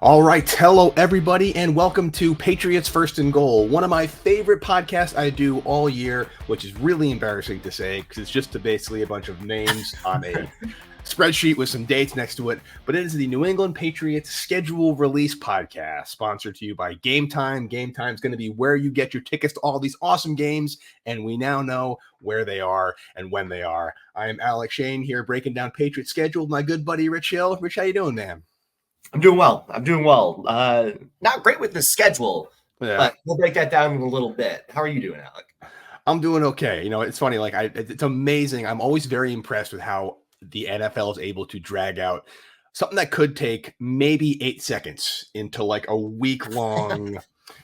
All right, hello everybody, and welcome to Patriots First and Goal, one of my favorite podcasts I do all year, which is really embarrassing to say because it's just basically a bunch of names on a spreadsheet with some dates next to it. But it is the New England Patriots schedule release podcast, sponsored to you by Game Time. Game Time is going to be where you get your tickets to all these awesome games, and we now know where they are and when they are. I am Alec Shane here, breaking down Patriots schedule with my good buddy Rich Hill. Rich, how you doing, man? I'm doing well. Not great with the schedule, but we'll break that down in a little bit. How are you doing, Alec? I'm doing okay. You know, it's funny. It's amazing. I'm always very impressed with how the NFL is able to drag out something that could take maybe 8 seconds into like a week long.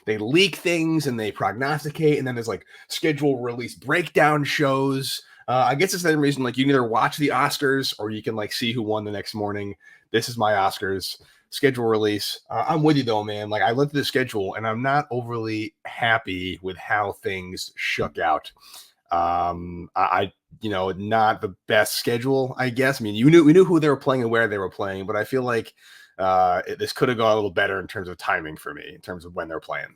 They leak things and they prognosticate, and then there's like schedule release breakdown shows. I guess it's the same reason, like, you can either watch the Oscars or you can like see who won the next morning. This is my Oscars schedule release. I'm with you though, man. Like, I looked at the schedule and I'm not overly happy with how things shook out. I not the best schedule, I guess. I mean, we knew who they were playing and where they were playing, but I feel like this could have gone a little better in terms of timing for me, in terms of when they're playing.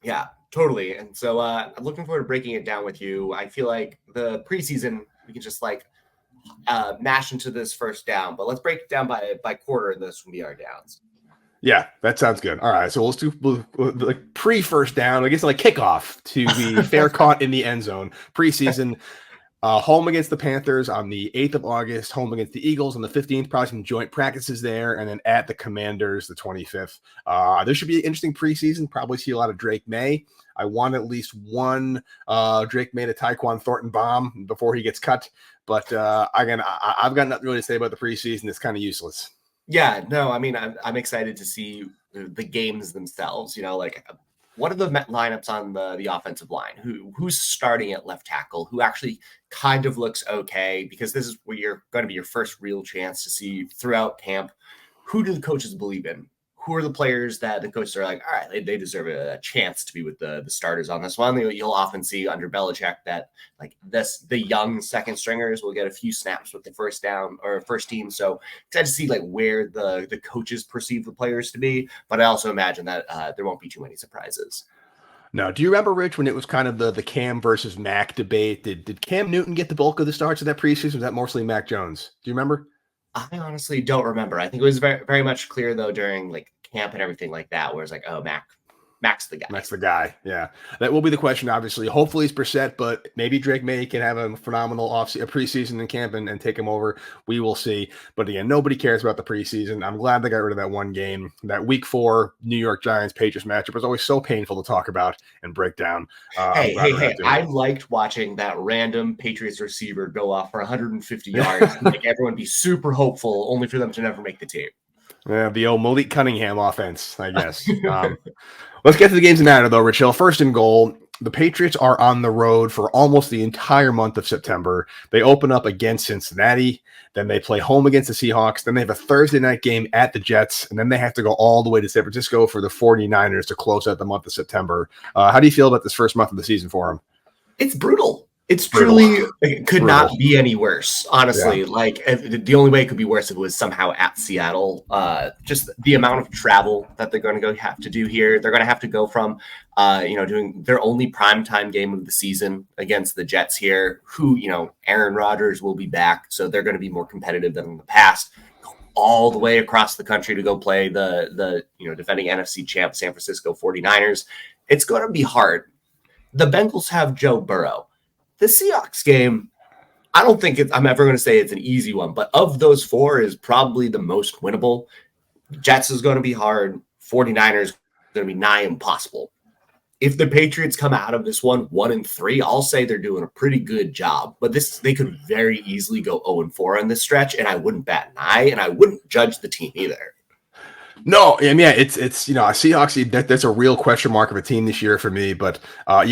Yeah, totally. And so I'm looking forward to breaking it down with you. I feel like the preseason, we can just like mash into this first down, but let's break it down by quarter, and this will be our downs. Yeah, that sounds good. All right, so let's do like pre-first down, I guess, like kickoff to the fair caught in the end zone. Preseason, home against the Panthers on the 8th of August, home against the Eagles on the 15th, probably some joint practices there, and then at the Commanders the 25th. This should be an interesting preseason. Probably see a lot of Drake May. I want at least one Drake May to Tyquan Thornton bomb before he gets cut. But again, I've got nothing really to say about the preseason. It's kind of useless. Yeah, no, I mean, I'm excited to see the games themselves. You know, like, what are the lineups on the offensive line? Who's starting at left tackle? Who actually kind of looks okay? Because this is where you're going to be your first real chance to see throughout camp. Who do the coaches believe in? Who are the players that the coaches are like, all right, they deserve a chance to be with the starters on this one? You'll often see under Belichick that like the young second stringers will get a few snaps with the first down or first team. So excited to see like where the coaches perceive the players to be. But I also imagine that there won't be too many surprises. No, do you remember, Rich, when it was kind of the Cam versus Mac debate? Did Cam Newton get the bulk of the starts of that preseason? Was that mostly Mac Jones? Do you remember? I honestly don't remember. I think it was very, very much clear though during like camp and everything like that, where it's like, oh, Mac's the guy. Mac's the guy. Yeah, that will be the question. Obviously, hopefully it's Brissett, but maybe Drake May can have a phenomenal preseason in camp and take him over. We will see. But again, nobody cares about the preseason. I'm glad they got rid of that one game. That Week 4 New York Giants Patriots matchup was always so painful to talk about and break down. Hey! I liked watching that random Patriots receiver go off for 150 yards and make everyone be super hopeful, only for them to never make the team. Yeah, the old Malik Cunningham offense, I guess. Let's get to the games in order, though, Rich Hill. First and goal, the Patriots are on the road for almost the entire month of September. They open up against Cincinnati, then they play home against the Seahawks, then they have a Thursday night game at the Jets, and then they have to go all the way to San Francisco for the 49ers to close out the month of September. How do you feel about this first month of the season for them? It's brutal. It's truly, it could not be any worse, honestly. Yeah. Like, the only way it could be worse if it was somehow at Seattle. Just the amount of travel that they're going to have to do here. They're going to have to go from, doing their only primetime game of the season against the Jets here, who, Aaron Rodgers will be back. So they're going to be more competitive than in the past. All the way across the country to go play the defending NFC champ San Francisco 49ers. It's going to be hard. The Bengals have Joe Burrow. The Seahawks game, I don't think I'm ever going to say it's an easy one, but of those four is probably the most winnable. Jets is going to be hard. 49ers is going to be nigh impossible. If the Patriots come out of this one 1-3, I'll say they're doing a pretty good job. But they could very easily go 0-4 on this stretch, and I wouldn't bat an eye, and I wouldn't judge the team either. No, I mean, it's Seahawks. That's a real question mark of a team this year for me. But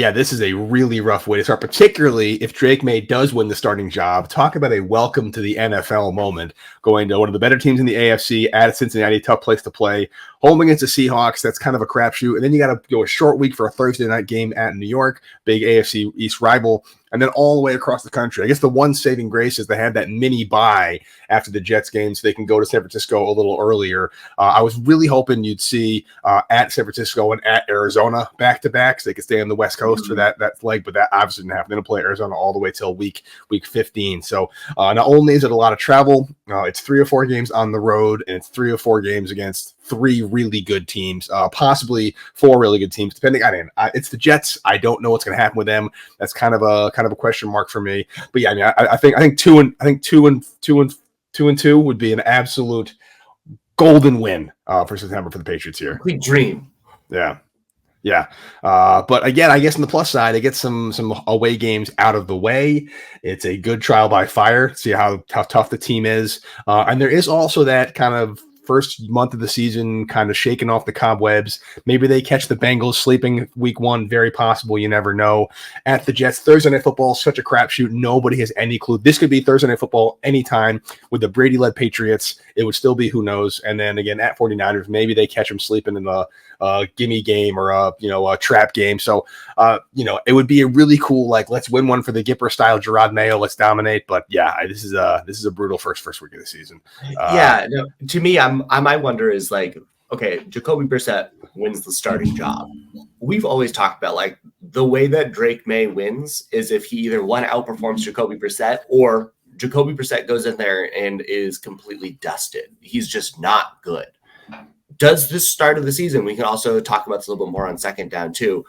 this is a really rough way to start, particularly if Drake May does win the starting job. Talk about a welcome to the NFL moment. Going to one of the better teams in the AFC at Cincinnati, tough place to play. Home against the Seahawks, that's kind of a crapshoot. And then you got to go a short week for a Thursday night game at New York, big AFC East rival. and then all the way across the country. I guess the one saving grace is they had that mini bye after the Jets game, so they can go to San Francisco a little earlier. I was really hoping you'd see at San Francisco and at Arizona back-to-back, so they could stay on the West Coast for that leg, but that obviously didn't happen. They're going to play Arizona all the way till week 15. So not only is it a lot of travel, it's 3 or 4 games on the road, and it's 3 or 4 games against 3 really good teams, possibly 4 really good teams, depending. It's the Jets. I don't know what's going to happen with them. That's kind of a question mark for me. But yeah, I mean, I think 2-2 would be an absolute golden win for September for the Patriots here. Complete dream. Yeah. But again, I guess on the plus side, they get some away games out of the way. It's a good trial by fire. See how tough the team is. And there is also that kind of first month of the season kind of shaking off the cobwebs. Maybe they catch the Bengals sleeping week 1. Very possible. You never know. At the Jets, Thursday Night Football, such a crapshoot. Nobody has any clue. This could be Thursday Night Football anytime with the Brady-led Patriots. It would still be who knows. And then again, at 49ers, maybe they catch them sleeping in a gimme game or a trap game. So, it would be a really cool, let's win one for the Gipper style Gerard Mayo. Let's dominate. But yeah, this is a brutal first week of the season. To me, my wonder is okay, Jacoby Brissett wins the starting job. We've always talked about the way that Drake May wins is if he either outperforms Jacoby Brissett or Jacoby Brissett goes in there and is completely dusted. He's just not good. Does this start of the season, we can also talk about this a little bit more on second down too.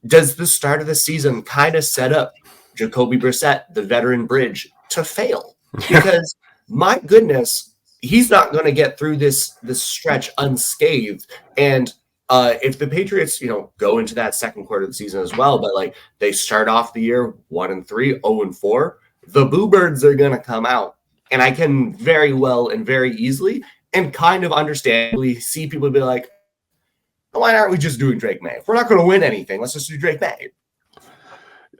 Does the start of the season kind of set up Jacoby Brissett, the veteran bridge, to fail? Because my goodness, he's not going to get through this stretch unscathed. And if the Patriots, go into that second quarter of the season as well, but they start off the year 1-3, 0-4, the Boo Birds are going to come out. And I can very well and very easily and kind of understandably see people be like, why aren't we just doing Drake May? If we're not going to win anything, let's just do Drake May.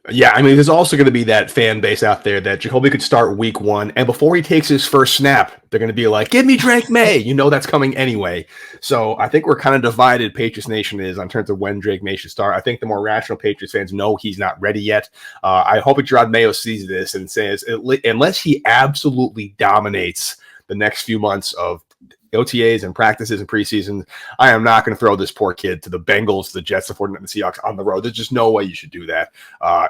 Yeah, I mean, there's also going to be that fan base out there that Jacoby could start week 1, and before he takes his first snap, they're going to be like, give me Drake May. That's coming anyway. So I think we're kind of divided, Patriots Nation is, on terms of when Drake May should start. I think the more rational Patriots fans know he's not ready yet. I hope Gerard Mayo sees this and says, unless he absolutely dominates the next few months of OTAs and practices and preseason, I am not going to throw this poor kid to the Bengals, the Jets, the 49ers, and the Seahawks on the road. There's just no way you should do that.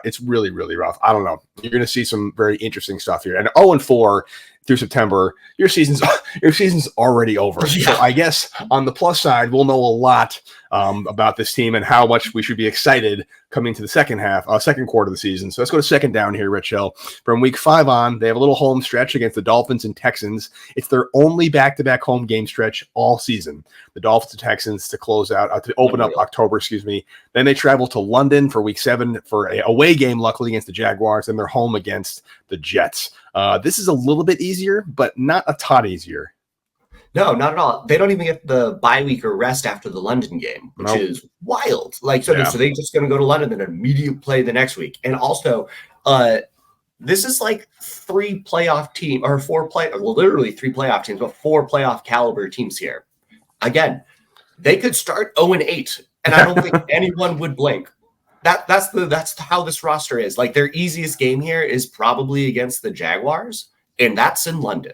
It's really, really rough. I don't know. You're going to see some very interesting stuff here. And 0-4 through September, your season's already over. Yeah. So I guess on the plus side, we'll know a lot about this team and how much we should be excited coming to the second quarter of the season. So let's go to second down here, Rich Hill. From week 5 on, they have a little home stretch against the Dolphins and Texans. It's their only back-to-back home game stretch all season. The Dolphins and Texans to close out, to open up October, Then they travel to London for week 7 for a away game, luckily against the Jaguars, and they're home against the Jets. This is a little bit easier, but not a ton easier. No, not at all. They don't even get the bye week or rest after the London game, which is wild. So they're just going to go to London and immediately play the next week. And also, this is 3 playoff teams, or 4 literally 3 playoff teams, but 4 playoff caliber teams here. Again, they could start 0-8, and I don't think anyone would blink. That's how this roster is. Their easiest game here is probably against the Jaguars, and that's in London.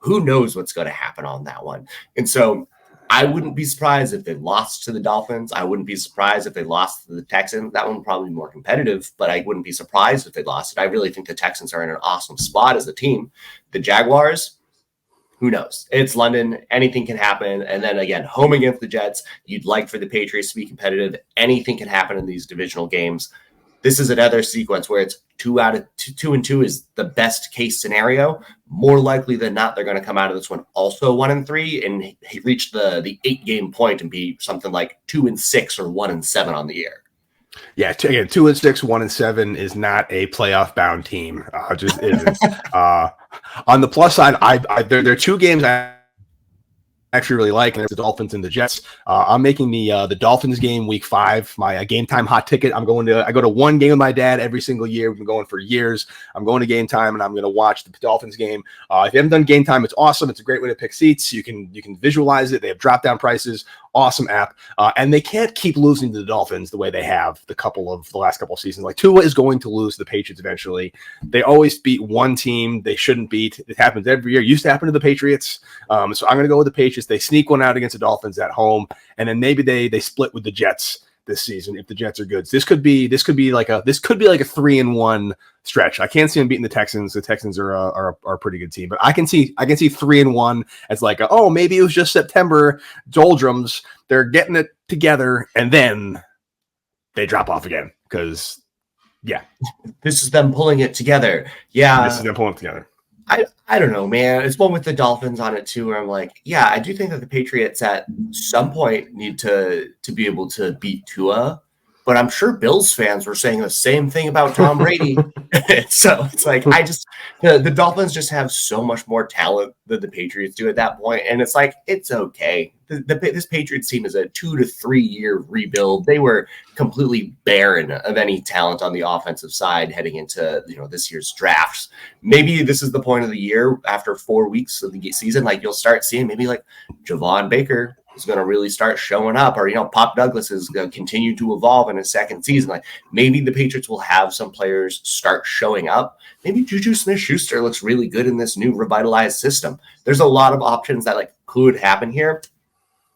Who knows what's going to happen on that one? And so I wouldn't be surprised if they lost to the Dolphins. I wouldn't be surprised if they lost to the Texans. That one would probably be more competitive, but I wouldn't be surprised if they lost it. I really think the Texans are in an awesome spot as a team. The Jaguars, who knows? It's London. Anything can happen. And then again, home against the Jets. You'd like for the Patriots to be competitive. Anything can happen in these divisional games. This is another sequence where it's 2-2 is the best case scenario. More likely than not, they're going to come out of this one also 1-3 and reach the 8-game point and be something like 2-6 or 1-7 on the year. Yeah, again, 2-6, 1-7 is not a playoff bound team. Just isn't. On the plus side, there are 2 games I actually really like, and there's the Dolphins and the Jets. I'm making the Dolphins game week 5 my game time hot ticket. I go to one game with my dad every single year. We've been going for years. I'm going to game time, and I'm going to watch the Dolphins game. If you haven't done game time, it's awesome. It's a great way to pick seats. You can visualize it. They have drop down prices Awesome app. And they can't keep losing to the Dolphins the way they have the last couple of seasons. Like Tua is going to lose to the Patriots eventually. They always beat one team they shouldn't beat. It happens every year. It used to happen to the Patriots. So I'm going to go with the Patriots. They sneak one out against the Dolphins at home, and then maybe they split with the Jets this season if the Jets are good. So this could be like a 3-1 stretch. I can't see them beating the Texans. The Texans are a pretty good team, but I can see 3-1 as like maybe it was just September doldrums. They're getting it together, and then they drop off again because this is them pulling it together. Yeah, this is them pulling it together. I don't know, man. It's one with the Dolphins on it too, where I'm like, yeah, I do think that the Patriots at some point need to be able to beat Tua, but I'm sure Bills fans were saying the same thing about Tom Brady. So it's like the Dolphins just have so much more talent than the Patriots do at that point, and it's like it's okay. This Patriots team is a 2 to 3 year rebuild. They were completely barren of any talent on the offensive side heading into this year's drafts. Maybe this is the point of the year after 4 weeks of the season, like you'll start seeing maybe like Javon Baker is going to really start showing up, or Pop Douglas is going to continue to evolve in his second season. Like maybe the Patriots will have some players start showing up. Maybe Juju Smith-Schuster looks really good in this new revitalized system. There's a lot of options that could happen here.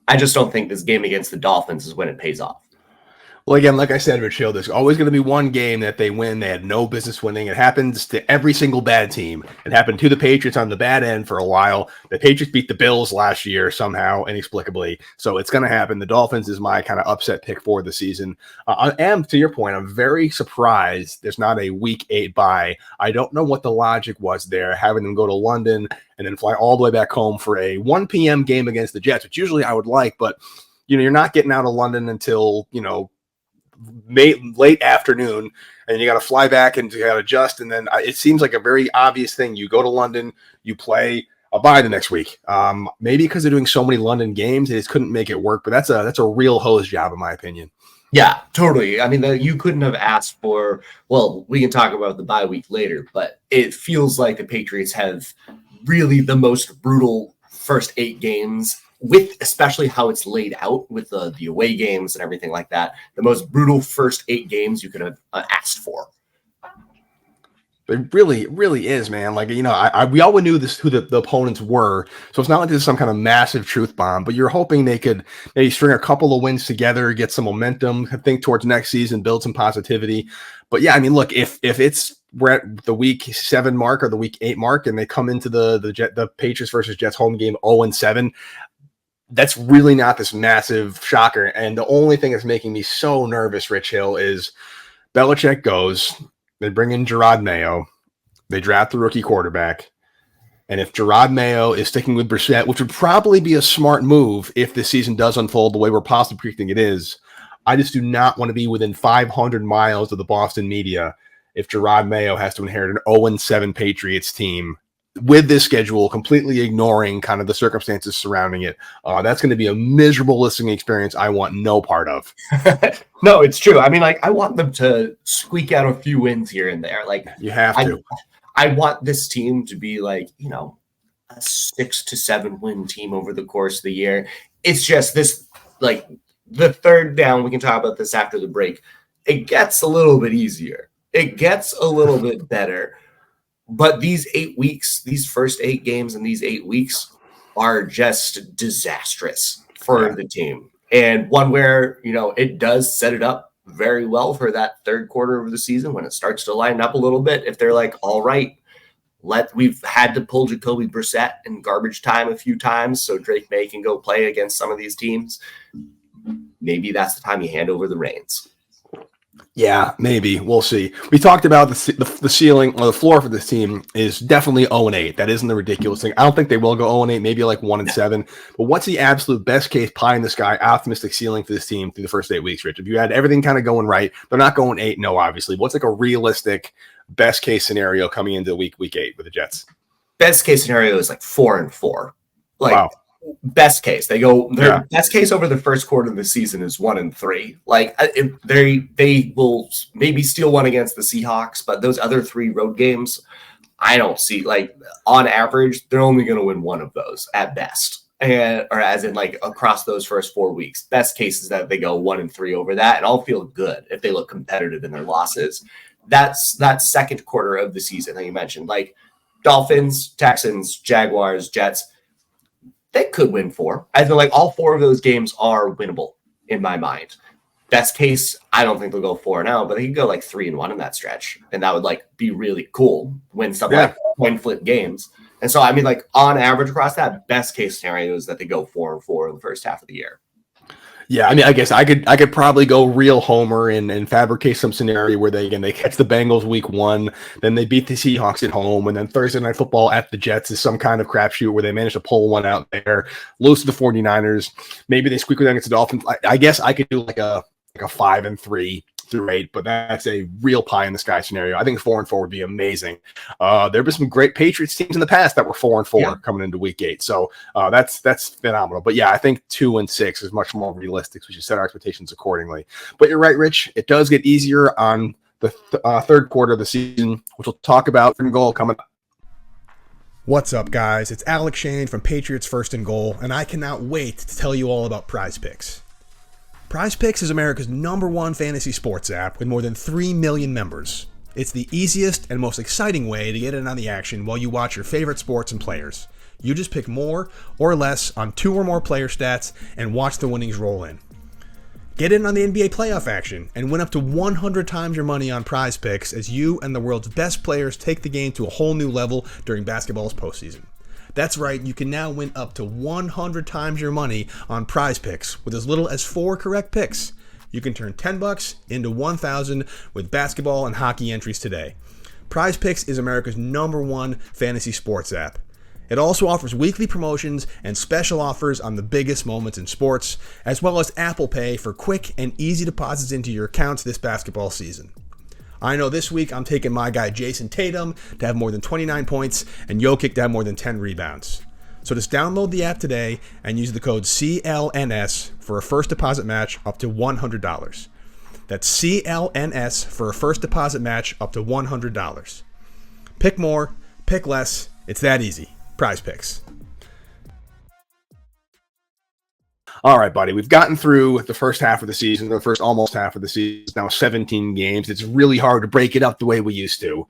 I just don't think this game against the Dolphins is when it pays off. Well, again, like I said, Rich Hill, there's always going to be one game that they win. They had no business winning. It happens to every single bad team. It happened to the Patriots on the bad end for a while. The Patriots beat the Bills last year somehow, inexplicably. So it's going to happen. The Dolphins is my kind of upset pick for the season. To your point, I'm very surprised there's not a week 8 bye. I don't know what the logic was there, having them go to London and then fly all the way back home for a 1 p.m. game against the Jets, which usually I would like, but you're not getting out of London until, late afternoon, and you got to fly back and you got to adjust. And then it seems like a very obvious thing. You go to London, you play a bye the next week. Maybe because they're doing so many London games, they just couldn't make it work. But that's a real hose job, in my opinion. Yeah, totally. I mean, you couldn't have asked for. Well, we can talk about the bye week later, but it feels like the Patriots have really the most brutal first 8 games. With especially how it's laid out with the away games and everything like that, the most brutal first 8 games you could have asked for. It really is, man. We all knew who the opponents were, so it's not like this is some kind of massive truth bomb. But you're hoping they could maybe string a couple of wins together, get some momentum, think towards next season, build some positivity. But yeah, I mean, look, if we're at the week 7 mark or the week 8 mark, and they come into the Patriots versus Jets home game 0-7. That's really not this massive shocker. And the only thing that's making me so nervous, Rich Hill, is Belichick goes, they bring in Gerard Mayo, they draft the rookie quarterback. And if Gerard Mayo is sticking with Brissett, which would probably be a smart move if this season does unfold the way we're possibly predicting it is, I just do not want to be within 500 miles of the Boston media if Gerard Mayo has to inherit an 0-7 Patriots team with this schedule, completely ignoring kind of the circumstances surrounding it. That's going to be a miserable listening experience I want no part of. No, it's true. I mean, I want them to squeak out a few wins here and there. You have to. I want this team to be a 6 to 7 win team over the course of the year. It's just this, the third down, we can talk about this after the break. It gets a little bit easier. It gets a little bit better. But these 8 weeks, these first 8 games in these 8 weeks are just disastrous for the team. And one where, it does set it up very well for that third quarter of the season when it starts to line up a little bit. If they're like, all right, we've had to pull Jacoby Brissett in garbage time a few times so Drake May can go play against some of these teams. Maybe that's the time you hand over the reins. Yeah, maybe. We'll see. We talked about the ceiling or the floor for this team is definitely 0-8. That isn't the ridiculous thing. I don't think they will go 0-8, maybe 1-7. But what's the absolute best case pie in the sky optimistic ceiling for this team through the first 8 weeks, Rich? If you had everything kind of going right, they're not going 8-0, obviously. What's a realistic best case scenario coming into week 8 with the Jets? Best case scenario is 4-4. Wow. Best case, their best case over the first quarter of the season is 1-3. They will maybe steal one against the Seahawks, but those other 3 road games, I don't see on average they're only going to win one of those at best. or as in like across those first 4 weeks. Best case is that they go 1-3 over that, and I'll feel good if they look competitive in their losses. That's that second quarter of the season that you mentioned, like Dolphins, Texans, Jaguars, Jets. They could win 4. I feel like all 4 of those games are winnable in my mind. Best case, I don't think they'll go 4-0, but they could go like 3-1 in that stretch, and that would like be really cool. Win some like coin flip games. And so, I mean, like on average across that, best case scenario is that they go 4-4 in the first half of the year. Yeah, I mean, I guess I could probably go real homer and fabricate some scenario where they catch the Bengals week 1, then they beat the Seahawks at home, and then Thursday Night Football at the Jets is some kind of crapshoot where they manage to pull one out there, lose to the 49ers. Maybe they squeak it against the Dolphins. I guess I could do like a 5-3 through 8, but that's a real pie in the sky scenario. I think 4-4 would be amazing. There have been some great Patriots teams in the past that were 4-4 coming into week 8. So that's phenomenal. But yeah, I think 2-6 is much more realistic. So we should set our expectations accordingly. But you're right, Rich. It does get easier on the third quarter of the season, which we'll talk about in goal coming up. What's up, guys? It's Alec Shane from Patriots First and Goal, and I cannot wait to tell you all about Prize Picks. Prize Picks is America's #1 fantasy sports app with more than 3 million members. It's the easiest and most exciting way to get in on the action while you watch your favorite sports and players. You just pick more or less on 2 or more player stats and watch the winnings roll in. Get in on the NBA playoff action and win up to 100 times your money on Prize Picks as you and the world's best players take the game to a whole new level during basketball's postseason. That's right, you can now win up to 100 times your money on Prize Picks with as little as 4 correct picks. You can turn $10 into $1,000 with basketball and hockey entries today. Prize Picks is America's #1 fantasy sports app. It also offers weekly promotions and special offers on the biggest moments in sports, as well as Apple Pay for quick and easy deposits into your accounts this basketball season. I know this week I'm taking my guy Jason Tatum to have more than 29 points and Jokic to have more than 10 rebounds. So just download the app today and use the code CLNS for a first deposit match up to $100. That's CLNS for a first deposit match up to $100. Pick more, pick less, it's that easy. Prize Picks. All right, buddy. We've gotten through the first half of the season, the first almost half of the season. Now 17 games. It's really hard to break it up the way we used to.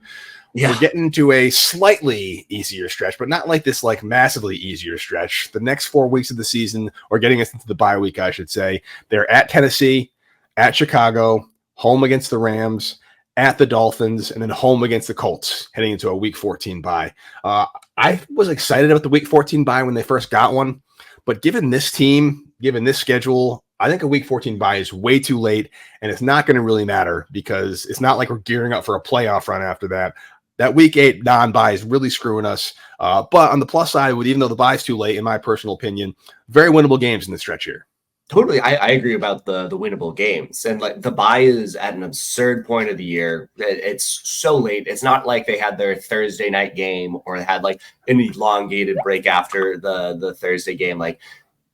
Yeah. We're getting into a slightly easier stretch, but not like this like massively easier stretch. The next 4 weeks of the season, or getting us into the bye week, I should say, they're at Tennessee, at Chicago, home against the Rams, at the Dolphins, and then home against the Colts, heading into a Week 14 bye. I was excited about the Week 14 bye when they first got one, but given this team, given this schedule, I think a Week 14 bye is way too late, and it's not going to really matter because it's not like we're gearing up for a playoff run after that. That Week 8 non-bye is really screwing us. But on the plus side, even though the bye is too late, in my personal opinion, very winnable games in the stretch here. Totally. I agree about the winnable games. And like the bye is at an absurd point of the year. It's so late. It's not like they had their Thursday night game or they had like an elongated break after the Thursday game. Like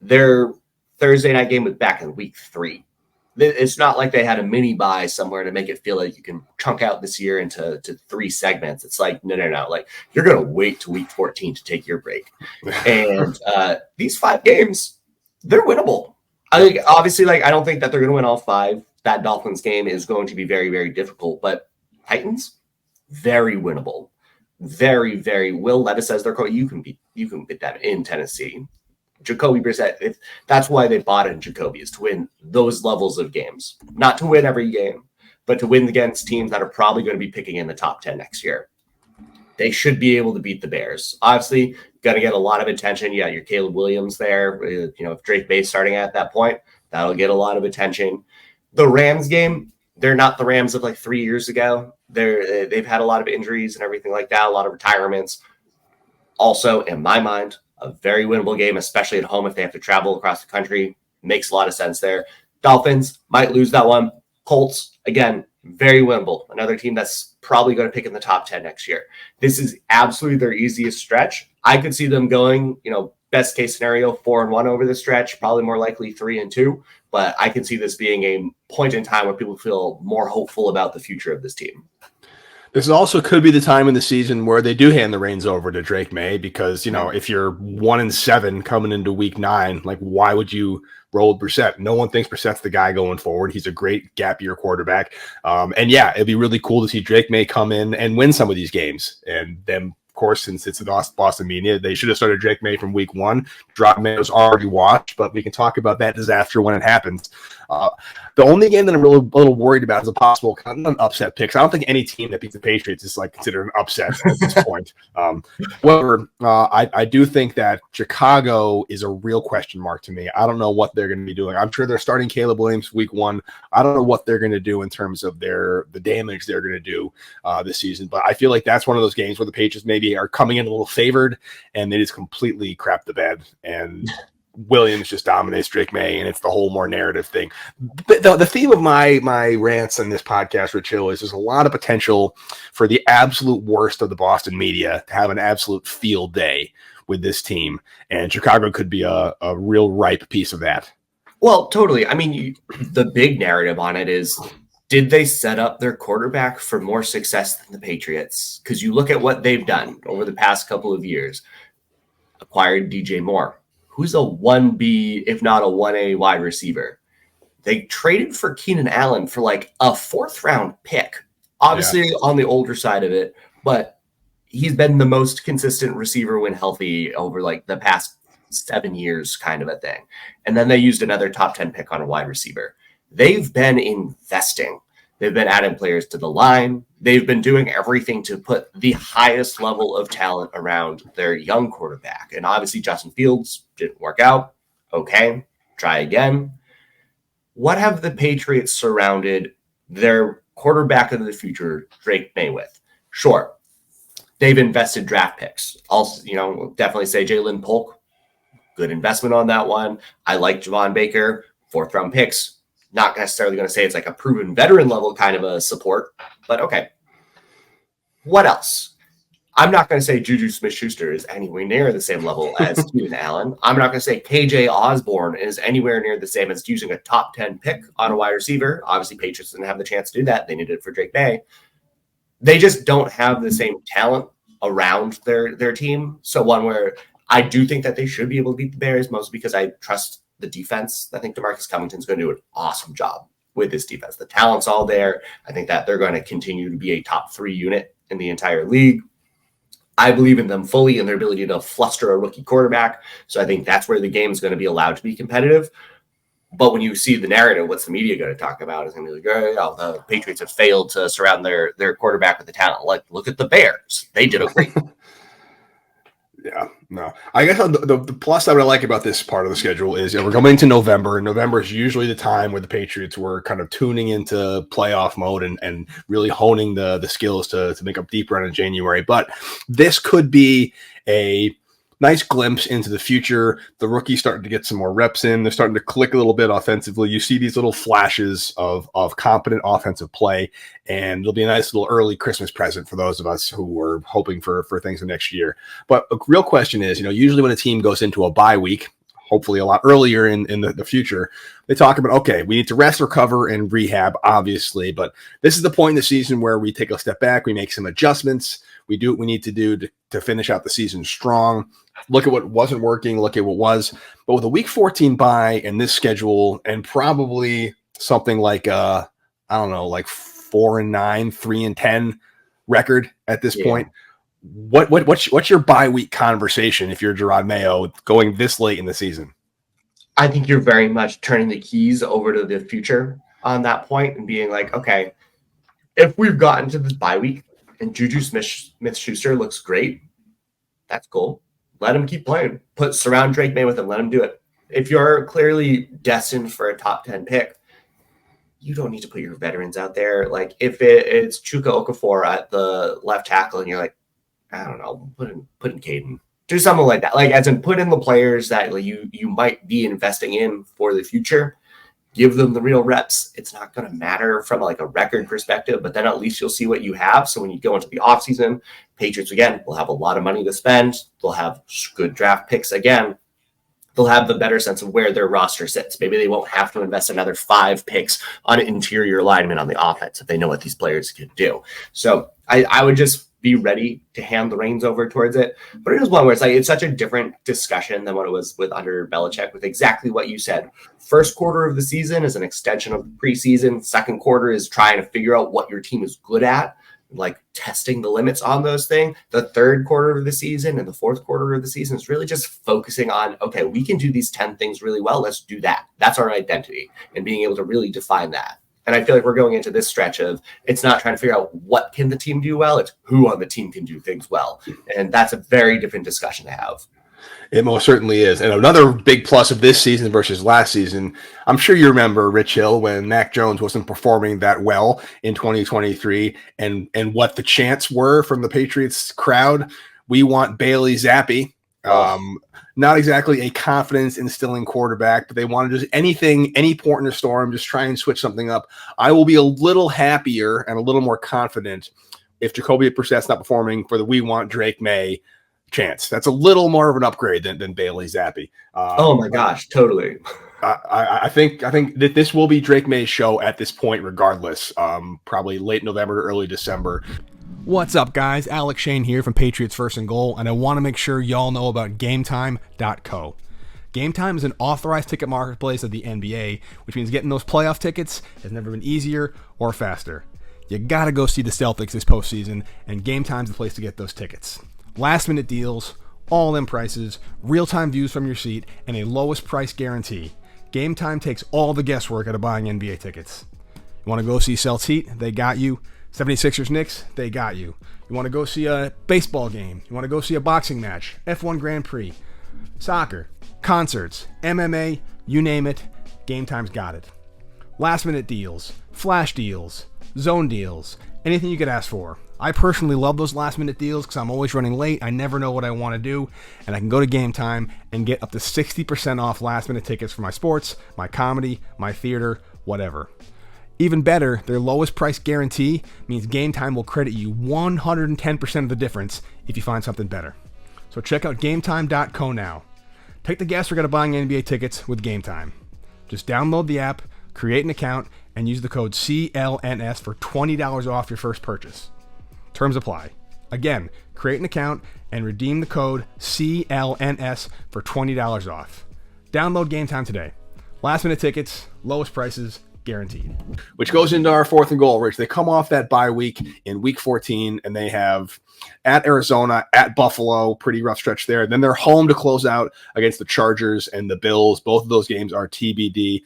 their Thursday night game was back in Week 3. It's not like they had a mini bye somewhere to make it feel like you can chunk out this year into 3 segments. It's like, no. Like you're going to wait to Week 14 to take your break. And these 5 games, they're winnable. I think obviously, like I don't think that they're going to win all 5. That Dolphins game is going to be very, very difficult. But Titans, very winnable. Very, very. Will Levis says they're you can beat them in Tennessee. Jacoby Brissett, that's why they bought in Jacoby, is to win those levels of games. Not to win every game, but to win against teams that are probably going to be picking in the top 10 next year. They should be able to beat the Bears. Obviously, going to get a lot of attention. You got your Caleb Williams there. If Drake Bay's starting at that point, that'll get a lot of attention. The Rams game, they're not the Rams of like 3 years ago. They've had a lot of injuries and everything like that, a lot of retirements. Also, in my mind, a very winnable game, especially at home if they have to travel across the country. Makes a lot of sense there. Dolphins might lose that one. Colts, again, very winnable. Another team that's probably going to pick in the top 10 next year. This is absolutely their easiest stretch. I could see them going, best case scenario, 4-1 over the stretch, probably more likely 3-2. But I can see this being a point in time where people feel more hopeful about the future of this team. This also could be the time in the season where they do hand the reins over to Drake May, because, if you're 1-7 coming into week 9, like, why would you roll Brissett? No one thinks Brissett's the guy going forward. He's a great gap year quarterback. And yeah, it'd be really cool to see Drake May come in and win some of these games. And then, of course, since it's the Boston media, they should have started Drake May from week 1. Drop May was already watched, but we can talk about that disaster when it happens. The only game that I'm really a little worried about is a possible upset pick. I don't think any team that beats the Patriots is like considered an upset at this point. However, I do think that Chicago is a real question mark to me. I don't know what they're going to be doing. I'm sure they're starting Caleb Williams week 1. I don't know what they're going to do in terms of the damage they're going to do this season. But I feel like that's one of those games where the Patriots maybe are coming in a little favored and they just completely crap the bed, and Williams just dominates Drake May, and it's the whole more narrative thing. The theme of my rants on this podcast, Rich Hill, is there's a lot of potential for the absolute worst of the Boston media to have an absolute field day with this team, and Chicago could be a real ripe piece of that. Well, totally. I mean, the big narrative on it is, did they set up their quarterback for more success than the Patriots? Because you look at what they've done over the past couple of years. Acquired DJ Moore, who's a 1B, if not a 1A wide receiver. They traded for Keenan Allen for like a 4th-round pick. Obviously on the older side of it, but he's been the most consistent receiver when healthy over like the past 7 years, kind of a thing. And then they used another top 10 pick on a wide receiver. They've been investing. They've been adding players to the line. They've been doing everything to put the highest level of talent around their young quarterback. And obviously Justin Fields didn't work out. Okay, try again. What have the Patriots surrounded their quarterback of the future, Drake May, with? Sure, they've invested draft picks. Also, we'll definitely say Jalen Polk, good investment on that one. I like Javon Baker, 4th-round picks. Not necessarily going to say it's like a proven veteran level kind of a support, but okay. What else? I'm not going to say Juju Smith-Schuster is anywhere near the same level as Keenan Allen. I'm not going to say KJ Osborne is anywhere near the same as using a top 10 pick on a wide receiver. Obviously, Patriots didn't have the chance to do that. They needed it for Drake May. They just don't have the same talent around their team. So one where I do think that they should be able to beat the Bears, mostly because I trust the defense. I think DeMarcus Covington's going to do an awesome job with this defense. The talent's all there. I think that they're going to continue to be a top 3 unit in the entire league. I believe in them fully and their ability to fluster a rookie quarterback. So I think that's where the game is going to be allowed to be competitive. But when you see the narrative, what's the media going to talk about? It's going to be like, oh, the Patriots have failed to surround their quarterback with the talent. Like, look at the Bears. They did a great Yeah, no. I guess the plus I would like about this part of the schedule is we're coming into November, and November is usually the time where the Patriots were kind of tuning into playoff mode and really honing the skills to make a deep run in January. But this could be a nice glimpse into the future. The rookies starting to get some more reps in. They're starting to click a little bit offensively. You see these little flashes of competent offensive play, and it'll be a nice little early Christmas present for those of us who were hoping for things for next year. But a real question is, usually when a team goes into a bye week, hopefully a lot earlier in the future, they talk about, okay, we need to rest, recover, and rehab, obviously. But this is the point in the season where we take a step back, we make some adjustments, we do what we need to do to finish out the season strong. Look at what wasn't working, look at what was. But with a week 14 bye and this schedule, and probably something like like 4-9, 3-10 record at this point, what's your bye week conversation if you're Gerard Mayo going this late in the season? I think you're very much turning the keys over to the future on that point and being like, okay, if we've gotten to this bye week and Juju Smith-Schuster looks great, that's cool. Let him keep playing. Surround Drake May with him. Let him do it. If you're clearly destined for a top 10 pick, you don't need to put your veterans out there. Like if it's Chuka Okafor at the left tackle and you're like, I don't know, put in Caden. Do something like that. Like as in put in the players that you might be investing in for the future. Give them the real reps. It's not going to matter from like a record perspective, but then at least you'll see what you have. So when you go into the offseason, Patriots, again, will have a lot of money to spend. They'll have good draft picks again. They'll have the better sense of where their roster sits. Maybe they won't have to invest another 5 picks on an interior lineman on the offense if they know what these players can do. So I would just be ready to hand the reins over towards it. But it is one where it's such a different discussion than what it was with under Belichick, with exactly what you said. First quarter of the season is an extension of the preseason. Second quarter is trying to figure out what your team is good at, like testing the limits on those things. The third quarter of the season and the fourth quarter of the season is really just focusing on, okay, we can do these 10 things really well. Let's do that. That's our identity, and being able to really define that. And I feel like we're going into this stretch of, it's not trying to figure out what can the team do well, it's who on the team can do things well. And that's a very different discussion to have. It most certainly is. And another big plus of this season versus last season, I'm sure you remember, Rich Hill, when Mac Jones wasn't performing that well in 2023, and what the chants were from the Patriots crowd. We want Bailey Zappi. Not exactly a confidence instilling quarterback, but they wanted just anything, any port in the storm, just try and switch something up. I will be a little happier and a little more confident if Jacoby Brissett's not performing for the "We want Drake May" chance. That's a little more of an upgrade than Bailey Zappi. Oh my gosh, totally. I think that this will be Drake May's show at this point, regardless. Probably late November, early December. What's up, guys? Alec Shane here from Patriots First and Goal, and I want to make sure y'all know about GameTime.co. GameTime is an authorized ticket marketplace of the NBA, which means getting those playoff tickets has never been easier or faster. You gotta go see the Celtics this postseason, and GameTime's the place to get those tickets. Last-minute deals, all-in prices, real-time views from your seat, and a lowest price guarantee. GameTime takes all the guesswork out of buying NBA tickets. You want to go see Celtics Heat? They got you. 76ers Knicks, they got you. You want to go see a baseball game? You want to go see a boxing match? F1 Grand Prix, soccer, concerts, MMA, you name it, Game Time's got it. Last minute deals, flash deals, zone deals, anything you could ask for. I personally love those last minute deals because I'm always running late. I never know what I want to do, and I can go to Game Time and get up to 60% off last minute tickets for my sports, my comedy, my theater, whatever. Even better, their lowest price guarantee means Game Time will credit you 110% of the difference if you find something better. So check out GameTime.co now. Take the guesswork out of buying NBA tickets with Game Time. Just download the app, create an account, and use the code CLNS for $20 off your first purchase. Terms apply. Again, create an account and redeem the code CLNS for $20 off. Download Game Time today. Last minute tickets, lowest prices, guaranteed. Which goes into our fourth and goal, Rich. They come off that bye week in week 14, and they have at Arizona, at Buffalo, pretty rough stretch there. Then they're home to close out against the Chargers and the Bills. Both of those games are TBD.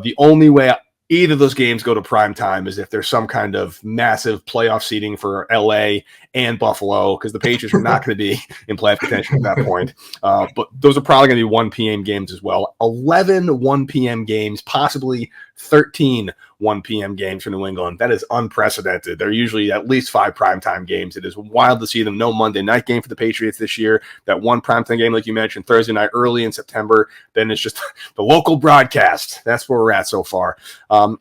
The only way either of those games go to prime time is if there's some kind of massive playoff seeding for LA and Buffalo, because the Patriots are not going to be in playoff contention at that point. But those are probably going to be 1 p.m. games as well. 11 1 p.m. games, possibly 13 1 p.m. games for New England. That is unprecedented. They're usually at least 5 primetime games. It is wild to see them. No Monday night game for the Patriots this year. That one primetime game, like you mentioned, Thursday night early in September. Then it's just the local broadcast. That's where we're at so far.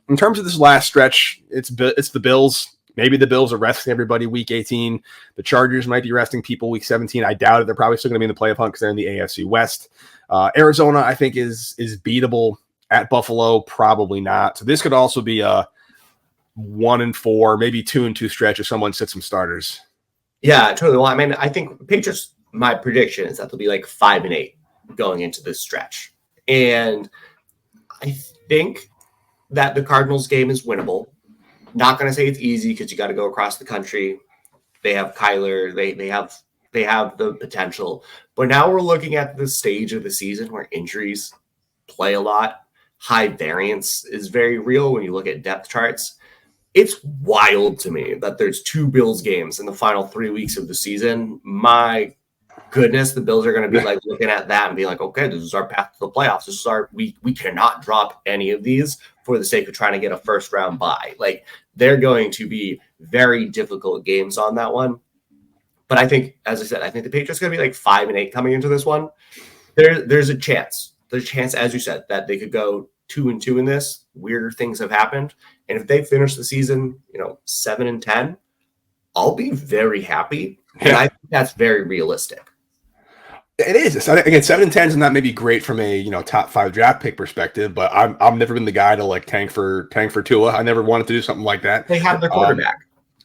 In terms of this last stretch, it's the Bills. Maybe the Bills are resting everybody week 18. The Chargers might be resting people week 17. I doubt it. They're probably still going to be in the playoff hunt because they're in the AFC West. Arizona, I think, is beatable. At Buffalo, probably not. So this could also be a 1-4, maybe 2-2 stretch if someone sits some starters. Yeah, totally. Well, I mean, I think Patriots, my prediction is that they'll be like 5-8 going into this stretch. And I think that the Cardinals game is winnable. Not going to say it's easy because you got to go across the country. They have Kyler. They have the potential. But now we're looking at the stage of the season where injuries play a lot. High variance is very real when you look at depth charts. It's wild to me that there's 2 Bills games in the final 3 weeks of the season. My goodness, the Bills are going to be like looking at that and be like, okay, this is our path to the playoffs. This is we cannot drop any of these for the sake of trying to get a first round bye. Like, they're going to be very difficult games on that one. But I think, as I said, I think the Patriots are going to be like 5-8 coming into this one. There's a chance. There's a chance, as you said, that they could go 2-2 in this. Weirder things have happened. And if they finish the season, 7-10, I'll be very happy. And I think that's very realistic. It is. Again, 7-10 is not maybe great from a top 5 draft pick perspective, but I've never been the guy to like tank for Tua. I never wanted to do something like that. They have their quarterback.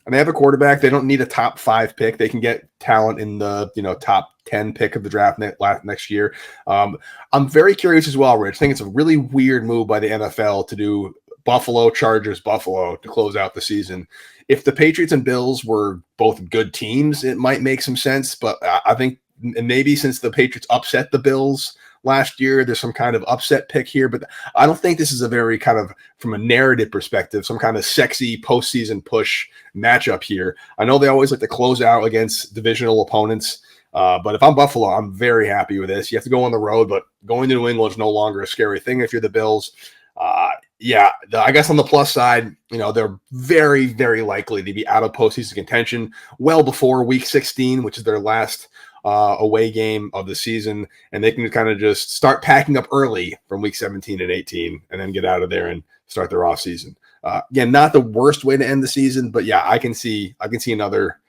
and they have a quarterback. They don't need a top 5 pick. They can get talent in the top 10 pick of the draft next year. I'm very curious as well, Rich. I think it's a really weird move by the NFL to do Buffalo, Chargers, Buffalo to close out the season. If the Patriots and Bills were both good teams, it might make some sense. But I think maybe since the Patriots upset the Bills last year, there's some kind of upset pick here. But I don't think this is a very kind of, from a narrative perspective, some kind of sexy postseason push matchup here. I know they always like to close out against divisional opponents. But if I'm Buffalo, I'm very happy with this. You have to go on the road, but going to New England is no longer a scary thing if you're the Bills. I guess on the plus side, they're very, very likely to be out of postseason contention well before Week 16, which is their last away game of the season, and they can kind of just start packing up early from Week 17 and 18, and then get out of there and start their off season. Again, not the worst way to end the season, but yeah, I can see another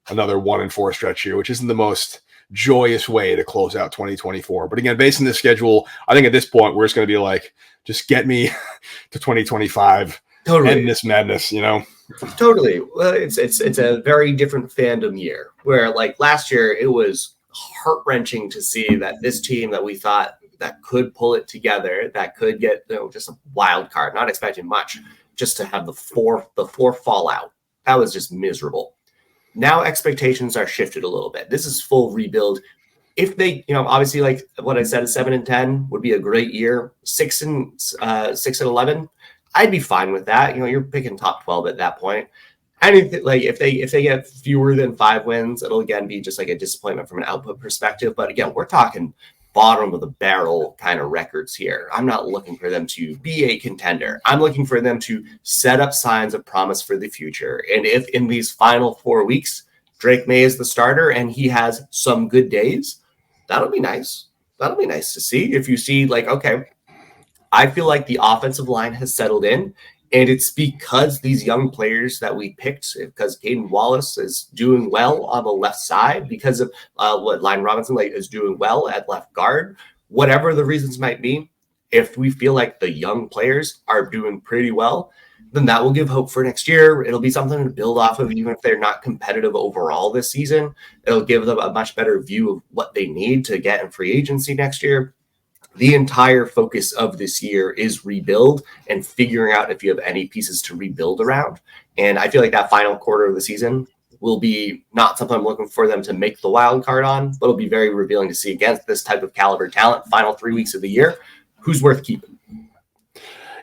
1-4 stretch here, which isn't the most joyous way to close out 2024. But again, based on this schedule, I think at this point we're just going to be like, just get me to 2025. Totally. End this madness, Totally. Well, it's a very different fandom year, where like last year it was heart-wrenching to see that this team that we thought that could pull it together, that could get just a wild card, not expecting much, just to have the four fallout. That was just miserable. Now expectations are shifted a little bit. This is full rebuild. If they, obviously, like what I said, 7-10 would be a great year. 6-11, I'd be fine with that. You're picking top 12 at that point. Anything like if they get fewer than 5 wins, it'll again be just like a disappointment from an output perspective. But again, we're talking bottom of the barrel kind of records here. I'm not looking for them to be a contender. I'm looking for them to set up signs of promise for the future. And if in these final 4 weeks, Drake May is the starter and he has some good days, that'll be nice. That'll be nice to see. If you see like, okay, I feel like the offensive line has settled in, and it's because these young players that we picked, because Caden Wallace is doing well on the left side, because of what Lyon Robinson is doing well at left guard, whatever the reasons might be. If we feel like the young players are doing pretty well, then that will give hope for next year. It'll be something to build off of, even if they're not competitive overall this season. It'll give them a much better view of what they need to get in free agency next year. The entire focus of this year is rebuild and figuring out if you have any pieces to rebuild around. And I feel like that final quarter of the season will be not something I'm looking for them to make the wild card on, but it'll be very revealing to see against this type of caliber talent, final 3 weeks of the year, who's worth keeping.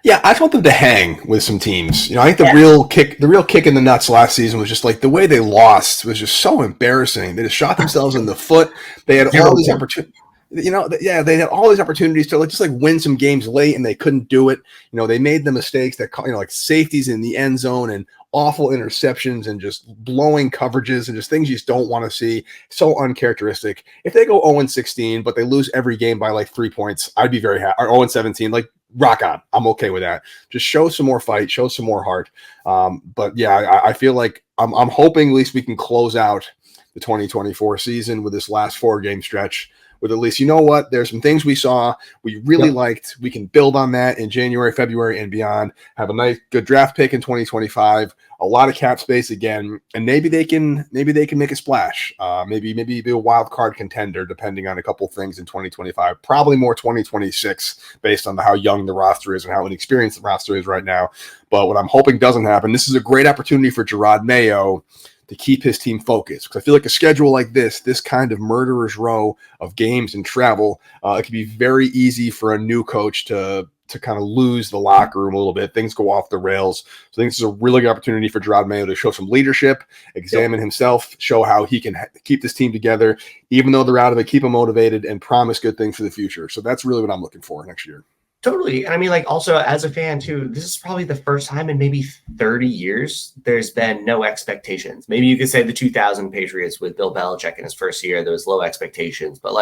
Yeah, I just want them to hang with some teams. I think the real kick in the nuts last season was just like the way they lost was just so embarrassing. They just shot themselves in the foot. They had all these opportunities. They had all these opportunities to just win some games late, and they couldn't do it. They made the mistakes that like safeties in the end zone and awful interceptions and just blowing coverages and just things you just don't want to see. So uncharacteristic. If they go 0-16, but they lose every game by like 3 points, I'd be very happy. Or 0-17, rock on. I'm okay with that. Just show some more fight, show some more heart. But yeah, I feel like I'm hoping at least we can close out the 2024 season with this last 4-game stretch with at least, there's some things we saw we really liked. We can build on that in January, February, and beyond. Have a nice, good draft pick in 2025. A lot of cap space again, and maybe they can make a splash. Maybe be a wild card contender, depending on a couple things in 2025. Probably more 2026, based on how young the roster is and how inexperienced the roster is right now. But what I'm hoping doesn't happen. This is a great opportunity for Gerard Mayo to keep his team focused, because I feel like a schedule like this kind of murderer's row of games and travel, it can be very easy for a new coach to kind of lose the locker room a little bit. Things go off the rails. So I think this is a really good opportunity for Gerard Mayo to show some leadership, examine himself, show how he can keep this team together, even though they're out of it, keep them motivated, and promise good things for the future. So that's really what I'm looking for next year. Totally. And I mean, also as a fan too, this is probably the first time in maybe 30 years there's been no expectations. Maybe you could say the 2000 Patriots with Bill Belichick in his first year, there was low expectations, but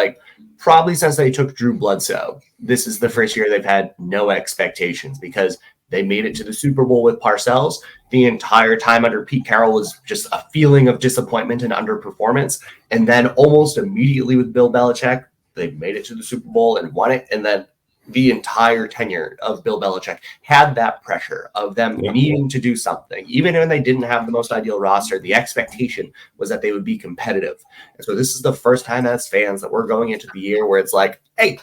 probably since they took Drew Bledsoe, this is the first year they've had no expectations, because they made it to the Super Bowl with Parcells. The entire time under Pete Carroll was just a feeling of disappointment and underperformance. And then almost immediately with Bill Belichick, they made it to the Super Bowl and won it. And then the entire tenure of Bill Belichick had that pressure of them needing to do something. Even when they didn't have the most ideal roster, the expectation was that they would be competitive. And so this is the first time as fans that we're going into the year where it's like, hey,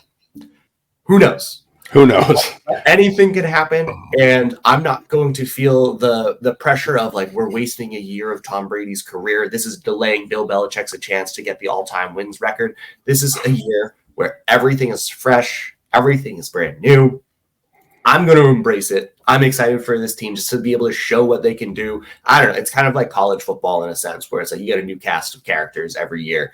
who knows? Who knows? Anything can happen, and I'm not going to feel the pressure of like we're wasting a year of Tom Brady's career. This is delaying Bill Belichick's a chance to get the all-time wins record. This is a year where everything is fresh, everything is brand new. I'm going to embrace it. I'm excited for this team just to be able to show what they can do. I don't know. It's kind of like college football in a sense, where it's like you get a new cast of characters every year.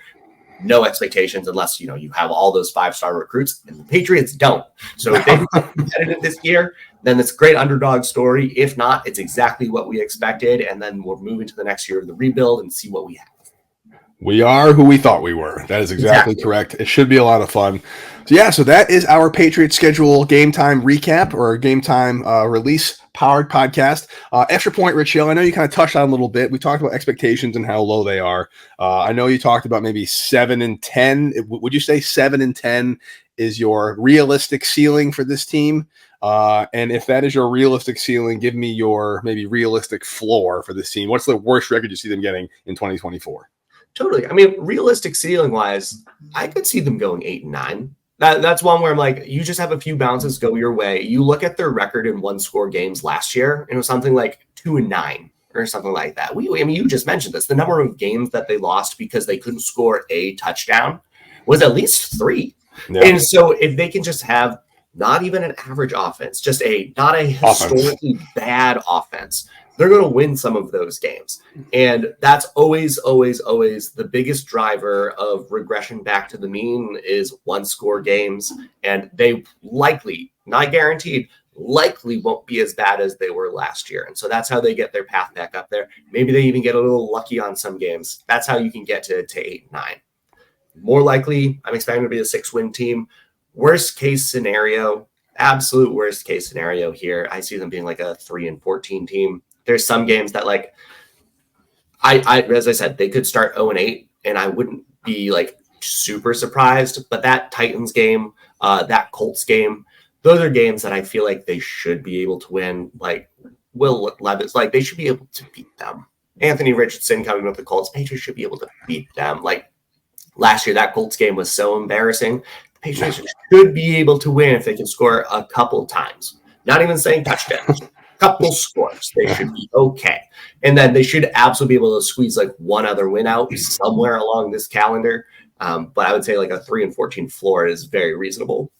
No expectations unless, you have all those 5-star recruits, and the Patriots don't. So if they become competitive this year, then it's a great underdog story. If not, it's exactly what we expected. And then we'll move into the next year of the rebuild and see what we have. We are who we thought we were. That is exactly correct. It should be a lot of fun. So that is our Patriots schedule game time recap, or game time release powered podcast. Extra point, Rich Hill. I know you kind of touched on a little bit. We talked about expectations and how low they are. I know you talked about maybe 7-10. Would you say 7-10 is your realistic ceiling for this team? And if that is your realistic ceiling, give me your maybe realistic floor for this team. What's the worst record you see them getting in 2024? Totally. I mean, realistic ceiling wise, I could see them going 8-9. That's one where I'm like, you just have a few bounces go your way. You look at their record in 1-score games last year, and it was something like 2-9 or something like that. I mean, you just mentioned this. The number of games that they lost because they couldn't score a touchdown was at least 3. Yeah. And so if they can just have not even an average offense, just not a historically bad offense, they're going to win some of those games. And that's always, always, always the biggest driver of regression back to the mean is 1-score games. And they likely, not guaranteed, likely won't be as bad as they were last year. And so that's how they get their path back up there. Maybe they even get a little lucky on some games. That's how you can get to 8-9. More likely, I'm expecting to be a 6-win team. Worst case scenario, absolute worst case scenario here, I see them being like a 3-14 team. There's some games that, like, I as I said, they could start 0-8, and I wouldn't be like super surprised. But that Titans game, that Colts game, those are games that I feel like they should be able to win. Like Will Levis, like they should be able to beat them. Anthony Richardson coming with the Colts, Patriots should be able to beat them. Like last year, that Colts game was so embarrassing. The Patriots should be able to win if they can score a couple times. Not even saying touchdowns. Couple scores, they should be okay. And then they should absolutely be able to squeeze like one other win out somewhere along this calendar. But I would say like a 3-14 floor is very reasonable.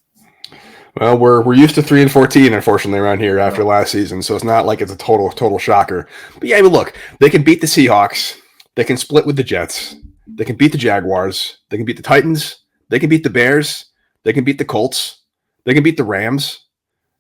Well, we're used to 3-14, unfortunately, around here after last season. So it's not like it's a total shocker. But yeah, but look, they can beat the Seahawks. They can split with the Jets. They can beat the Jaguars. They can beat the Titans. They can beat the Bears. They can beat the Colts. They can beat the Rams.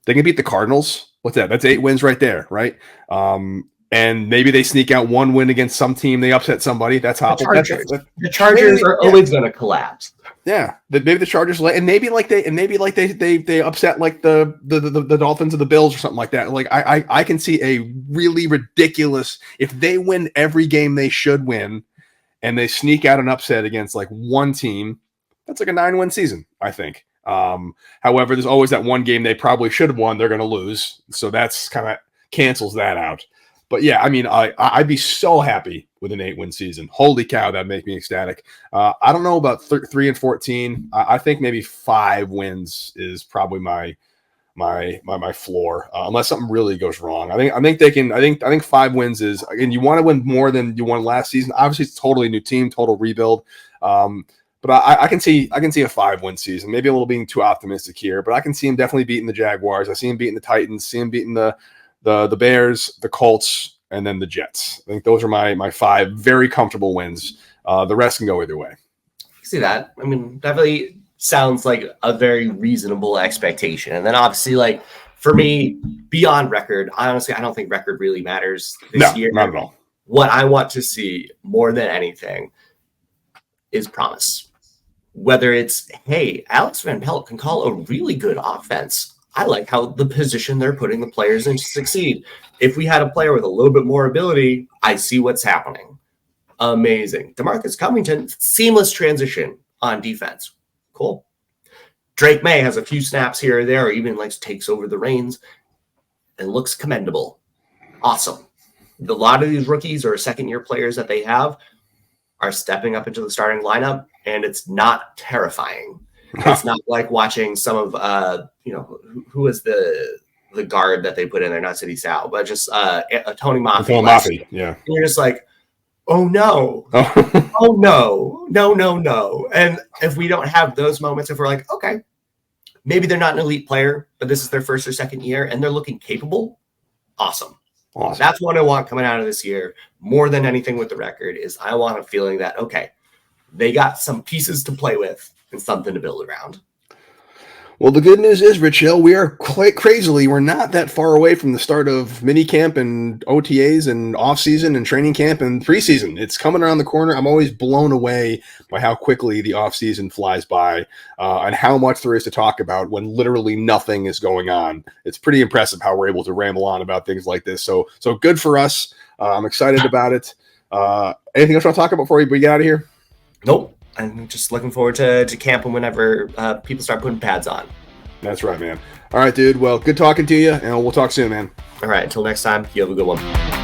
They can beat the Cardinals. What's that? That's 8 wins right there, right? And maybe they sneak out 1 win against some team. They upset somebody. That's how the Chargers are always going to collapse. Yeah, maybe the Chargers, and maybe they upset like the Dolphins or the Bills or something like that. Like I can see a really ridiculous if they win every game they should win, and they sneak out an upset against like one team. That's like a 9-win season, I think. However, there's always that one game they probably should have won, they're going to lose. So that's kind of cancels that out. But yeah, I mean, I'd be so happy with an 8-win season. Holy cow, that'd make me ecstatic. I don't know about 3-14. I think maybe 5 wins is probably my floor, unless something really goes wrong. I think 5 wins is, again, you want to win more than you won last season. Obviously, it's totally new team, total rebuild. But I can see a 5-win season. Maybe a little being too optimistic here, but I can see him definitely beating the Jaguars. I see him beating the Titans. See him beating the Bears, the Colts, and then the Jets. I think those are my 5 very comfortable wins. The rest can go either way. See that? I mean, definitely sounds like a very reasonable expectation. And then obviously, like for me, beyond record, I don't think record really matters this year. Not at all. What I want to see more than anything is promise. Whether it's, hey, Alex Van Pelt can call a really good offense. I like how the position they're putting the players in to succeed. If we had a player with a little bit more ability, I see what's happening. Amazing. DeMarcus Covington, seamless transition on defense. Cool. Drake May has a few snaps here or there, or even like takes over the reins and looks commendable. Awesome. A lot of these rookies or second-year players that they have are stepping up into the starting lineup, and it's not terrifying. It's not like watching some of, who was the guard that they put in there, not City Sal, but just Tony Mafi. Yeah. And you're just like, oh, no. Oh, no. No. And if we don't have those moments, if we're like, okay, maybe they're not an elite player, but this is their first or second year, and they're looking capable, awesome. That's what I want coming out of this year more than anything with the record is I want a feeling that, okay, they got some pieces to play with and something to build around. Well, the good news is, Rich Hill, we are quite crazily, we're not that far away from the start of minicamp and OTAs and off-season and training camp and preseason. It's coming around the corner. I'm always blown away by how quickly the off-season flies by and how much there is to talk about when literally nothing is going on. It's pretty impressive how we're able to ramble on about things like this. So good for us. I'm excited about it. Anything else you want to talk about before we get out of here? Nope. I'm just looking forward to camping whenever people start putting pads on. That's right, man. All right, dude. Well, good talking to you, and we'll talk soon, man. All right. Until next time, you have a good one.